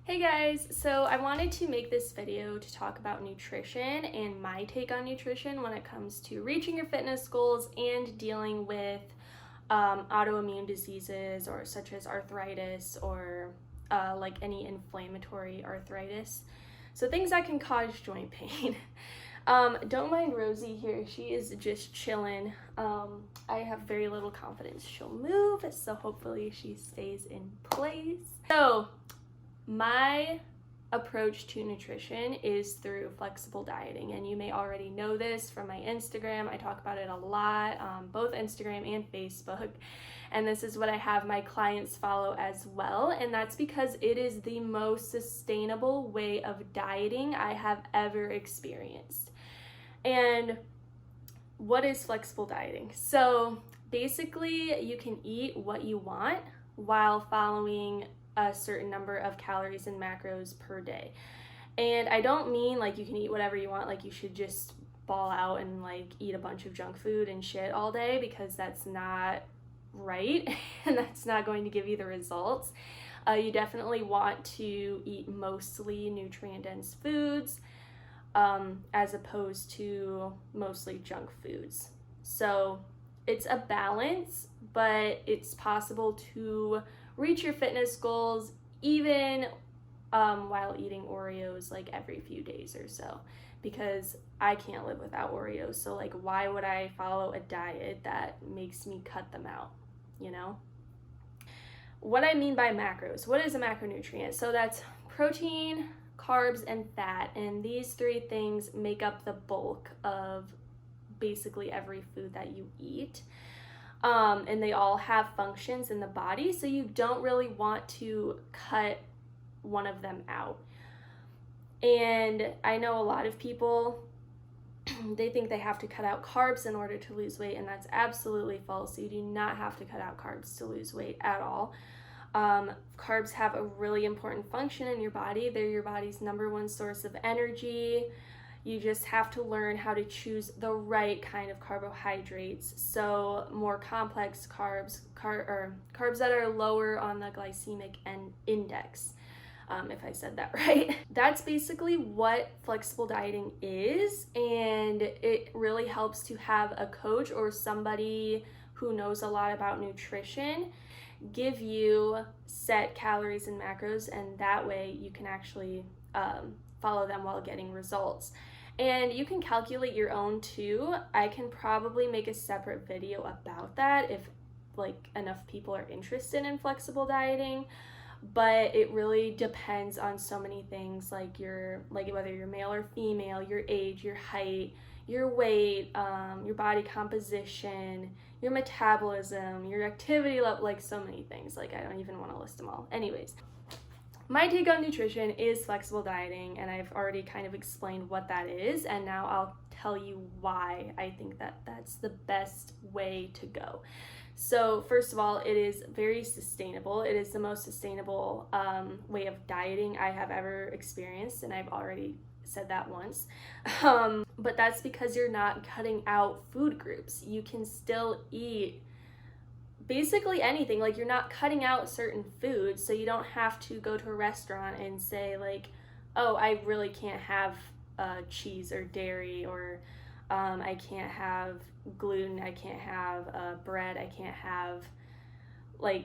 Hey guys, so I wanted to make this video to talk about nutrition and my take on nutrition when it comes to reaching your fitness goals and dealing with autoimmune diseases or such as arthritis or like any inflammatory arthritis. So things that can cause joint pain. Don't mind Rosie here, she is just chilling. I have very little confidence she'll move, so hopefully she stays in place. So my approach to nutrition is through flexible dieting, and you may already know this from my Instagram. I talk about it a lot, both Instagram and Facebook, and this is what I have my clients follow as well, and that's because it is the most sustainable way of dieting I have ever experienced. And what is flexible dieting? So basically you can eat what you want while following a certain number of calories and macros per day. And I don't mean like you can eat whatever you want, like you should just ball out and like eat a bunch of junk food and shit all day, because that's not right and that's not going to give you the results. You definitely want to eat mostly nutrient dense foods as opposed to mostly junk foods. So it's a balance, but it's possible to reach your fitness goals even while eating Oreos like every few days or so, because I can't live without Oreos. So like, why would I follow a diet that makes me cut them out, you know? What I mean by macros, what is a macronutrient? So that's protein, carbs, and fat, and these three things make up the bulk of basically every food that you eat. And they all have functions in the body, so you don't really want to cut one of them out. And I know a lot of people, they think they have to cut out carbs in order to lose weight, and that's absolutely false. You do not have to cut out carbs to lose weight at all. Carbs have a really important function in your body. They're your body's number one source of energy. You just have to learn how to choose the right kind of carbohydrates. So more complex carbs, carbs that are lower on the glycemic index, if I said that right. That's basically what flexible dieting is, and it really helps to have a coach or somebody who knows a lot about nutrition give you set calories and macros, and that way you can actually follow them while getting results. And you can calculate your own too. I can probably make a separate video about that if like enough people are interested in flexible dieting, but it really depends on so many things, like whether you're male or female, your age, your height, your weight, your body composition, your metabolism, your activity level, like so many things. Like I don't even want to list them all. Anyways, my take on nutrition is flexible dieting, and I've already kind of explained what that is, and now I'll tell you why I think that that's the best way to go. So first of all, it is very sustainable. It is the most sustainable way of dieting I have ever experienced, and I've already said that once. But that's because you're not cutting out food groups. You can still eat basically anything. Like, you're not cutting out certain foods, so you don't have to go to a restaurant and say like, oh, I really can't have cheese or dairy, or I can't have gluten, I can't have bread, I can't have like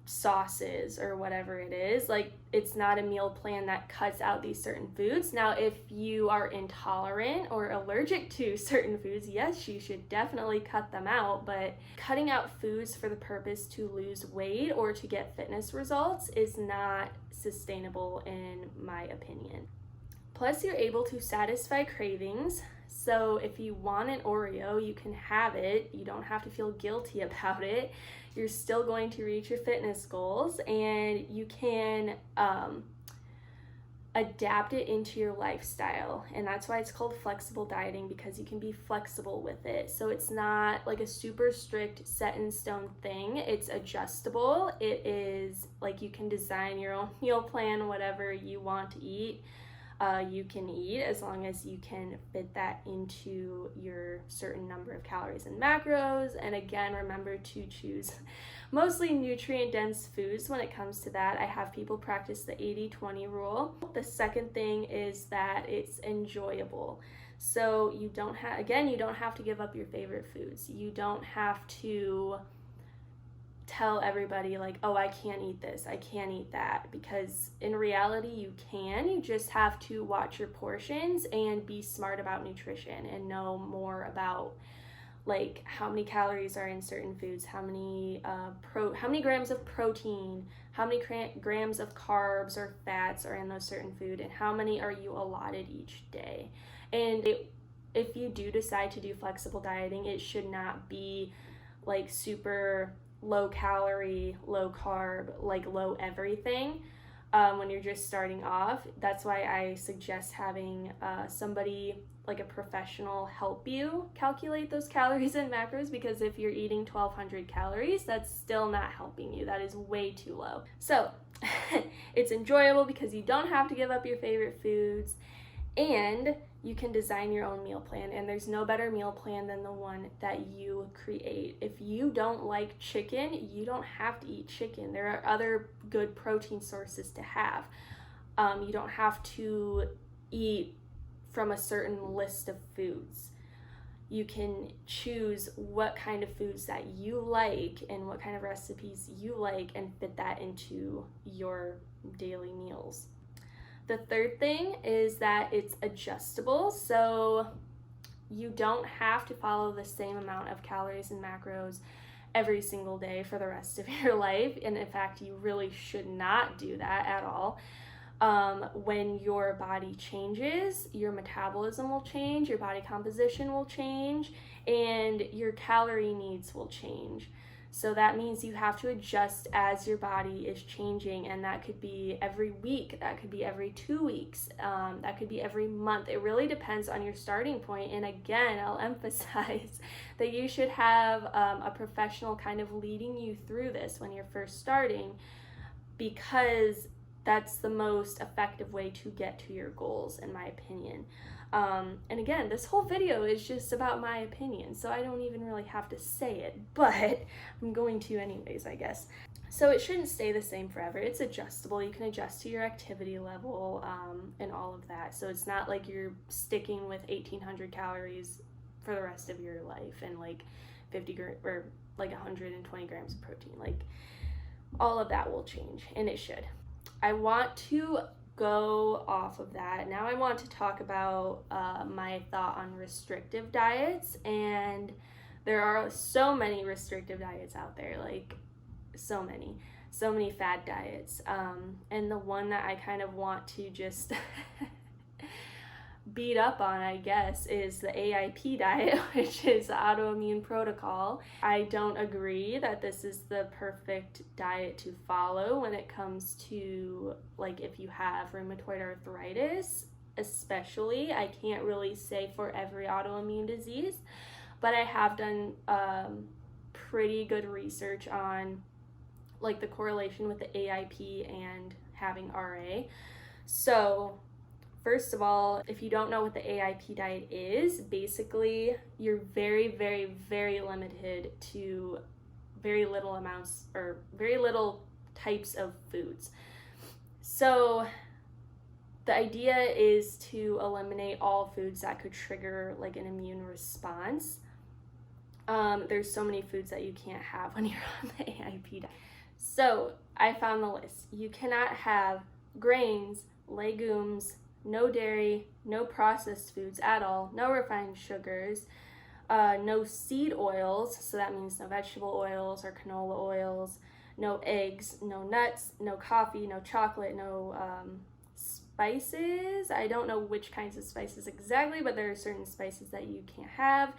sauces or whatever it is. Like, it's not a meal plan that cuts out these certain foods. Now, if you are intolerant or allergic to certain foods, yes, you should definitely cut them out, but cutting out foods for the purpose to lose weight or to get fitness results is not sustainable in my opinion. Plus, you're able to satisfy cravings. So if you want an Oreo, you can have it. You don't have to feel guilty about it. You're still going to reach your fitness goals, and you can adapt it into your lifestyle. And that's why it's called flexible dieting, because you can be flexible with it. So it's not like a super strict set in stone thing. It's adjustable. It is like you can design your own meal plan, whatever you want to eat. you can eat, as long as you can fit that into your certain number of calories and macros. And again, remember to choose mostly nutrient-dense foods when it comes to that. I have people practice the 80-20 rule. The second thing is that it's enjoyable. So you don't have to give up your favorite foods. You don't have to tell everybody like, oh, I can't eat this, I can't eat that, because in reality you can. You just have to watch your portions and be smart about nutrition and know more about like how many calories are in certain foods, how many grams of protein, how many grams of carbs or fats are in those certain food, and how many are you allotted each day. And if you do decide to do flexible dieting, it should not be like super low calorie, low carb, like low everything when you're just starting off. That's why I suggest having somebody like a professional help you calculate those calories and macros, because if you're eating 1,200 calories, that's still not helping you. That is way too low. So it's enjoyable because you don't have to give up your favorite foods, and you can design your own meal plan, and there's no better meal plan than the one that you create. If you don't like chicken, you don't have to eat chicken. There are other good protein sources to have. You don't have to eat from a certain list of foods. You can choose what kind of foods that you like and what kind of recipes you like and fit that into your daily meals. The third thing is that it's adjustable, so you don't have to follow the same amount of calories and macros every single day for the rest of your life. And in fact, you really should not do that at all. When your body changes, your metabolism will change, your body composition will change, and your calorie needs will change. So that means you have to adjust as your body is changing, and that could be every week, that could be every 2 weeks, that could be every month. It really depends on your starting point. And again, I'll emphasize that you should have a professional kind of leading you through this when you're first starting, because that's the most effective way to get to your goals, in my opinion. And again, this whole video is just about my opinion, so I don't even really have to say it, but I'm going to anyways, I guess. So it shouldn't stay the same forever. It's adjustable. You can adjust to your activity level and all of that. So it's not like you're sticking with 1,800 calories for the rest of your life and like 120 grams of protein. Like, all of that will change, and it should. I want to go off of that. Now I want to talk about my thought on restrictive diets. And there are so many restrictive diets out there, like so many fad diets. And the one that I kind of want to just beat up on, I guess, is the AIP diet, which is the autoimmune protocol. I don't agree that this is the perfect diet to follow when it comes to, like, if you have rheumatoid arthritis, especially. I can't really say for every autoimmune disease, but I have done pretty good research on like the correlation with the AIP and having RA. So first of all, if you don't know what the AIP diet is, basically you're very, very, very limited to very little amounts or very little types of foods. So the idea is to eliminate all foods that could trigger like an immune response. There's so many foods that you can't have when you're on the AIP diet. So I found the list. You cannot have grains, legumes, no dairy, no processed foods at all, no refined sugars, no seed oils, so that means no vegetable oils or canola oils, no eggs, no nuts, no coffee, no chocolate, no spices. I don't know which kinds of spices exactly, but there are certain spices that you can't have.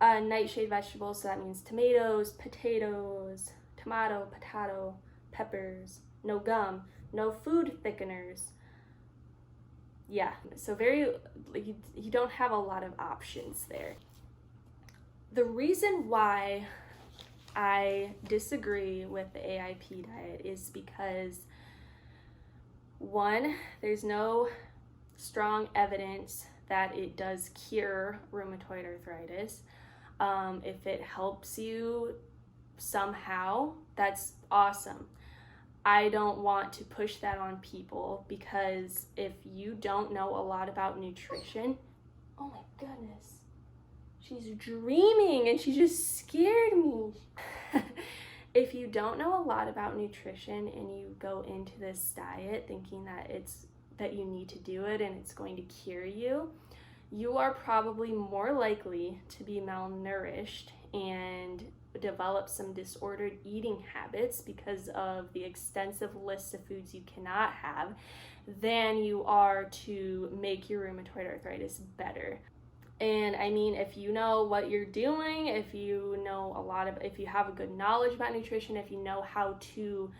Nightshade vegetables, so that means tomatoes, potatoes, potato, peppers, no gum, no food thickeners. Yeah, so you don't have a lot of options there. The reason why I disagree with the AIP diet is because, one, there's no strong evidence that it does cure rheumatoid arthritis. If it helps you somehow, that's awesome. I don't want to push that on people, because if you don't know a lot about nutrition, oh my goodness, she's dreaming and she just scared me. If you don't know a lot about nutrition and you go into this diet thinking that you need to do it and it's going to cure you, you are probably more likely to be malnourished and develop some disordered eating habits because of the extensive list of foods you cannot have than you are to make your rheumatoid arthritis better. And I mean, if you know what you're doing, if you have a good knowledge about nutrition, if you know how to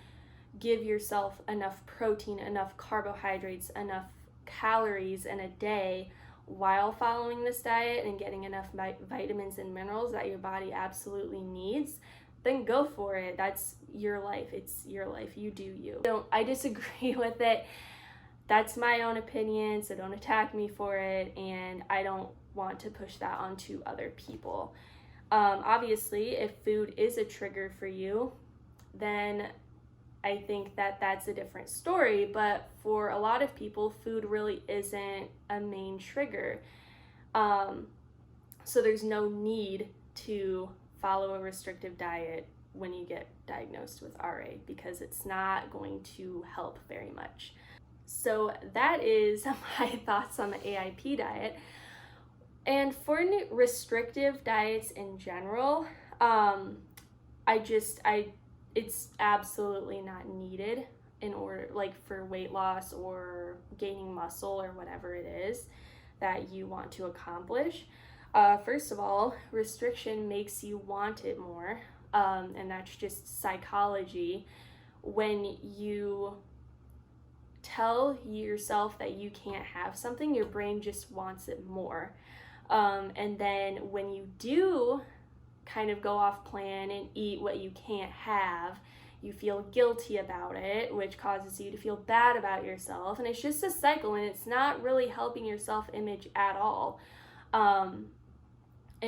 give yourself enough protein, enough carbohydrates, enough calories in a day while following this diet and getting enough vitamins and minerals that your body absolutely needs, then go for it. That's your life. It's your life. You do you. I disagree with it. That's my own opinion, so don't attack me for it, and I don't want to push that onto other people. Obviously, if food is a trigger for you, then I think that that's a different story, but for a lot of people, food really isn't a main trigger. So there's no need to follow a restrictive diet when you get diagnosed with RA, because it's not going to help very much. So that is my thoughts on the AIP diet. And for restrictive diets in general, it's absolutely not needed in order, like, for weight loss or gaining muscle or whatever it is that you want to accomplish. First of all, restriction makes you want it more, and that's just psychology. When you tell yourself that you can't have something, your brain just wants it more. And then when you do kind of go off plan and eat what you can't have, you feel guilty about it, which causes you to feel bad about yourself. And it's just a cycle, and it's not really helping your self-image at all. And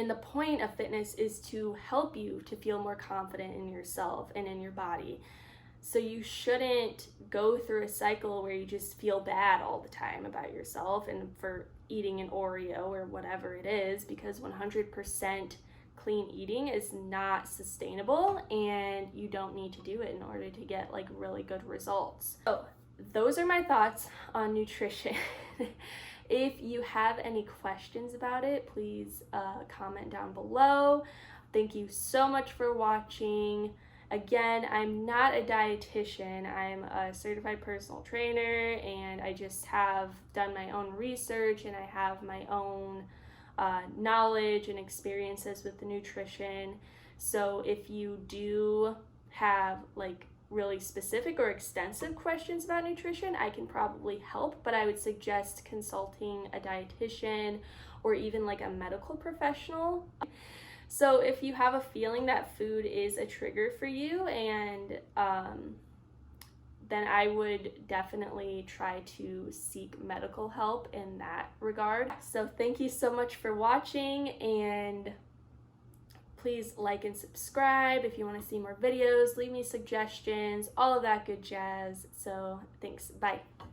the point of fitness is to help you to feel more confident in yourself and in your body. So you shouldn't go through a cycle where you just feel bad all the time about yourself and for eating an Oreo or whatever it is, because 100% clean eating is not sustainable, and you don't need to do it in order to get like really good results. So those are my thoughts on nutrition. If you have any questions about it, please comment down below. Thank you so much for watching. Again, I'm not a dietitian. I'm a certified personal trainer, and I just have done my own research, and I have my own knowledge and experiences with the nutrition. So if you do have like really specific or extensive questions about nutrition, I can probably help, but I would suggest consulting a dietitian or even like a medical professional. So if you have a feeling that food is a trigger for you, and then I would definitely try to seek medical help in that regard. So thank you so much for watching, and please like and subscribe if you want to see more videos, leave me suggestions, all of that good jazz. So thanks, bye.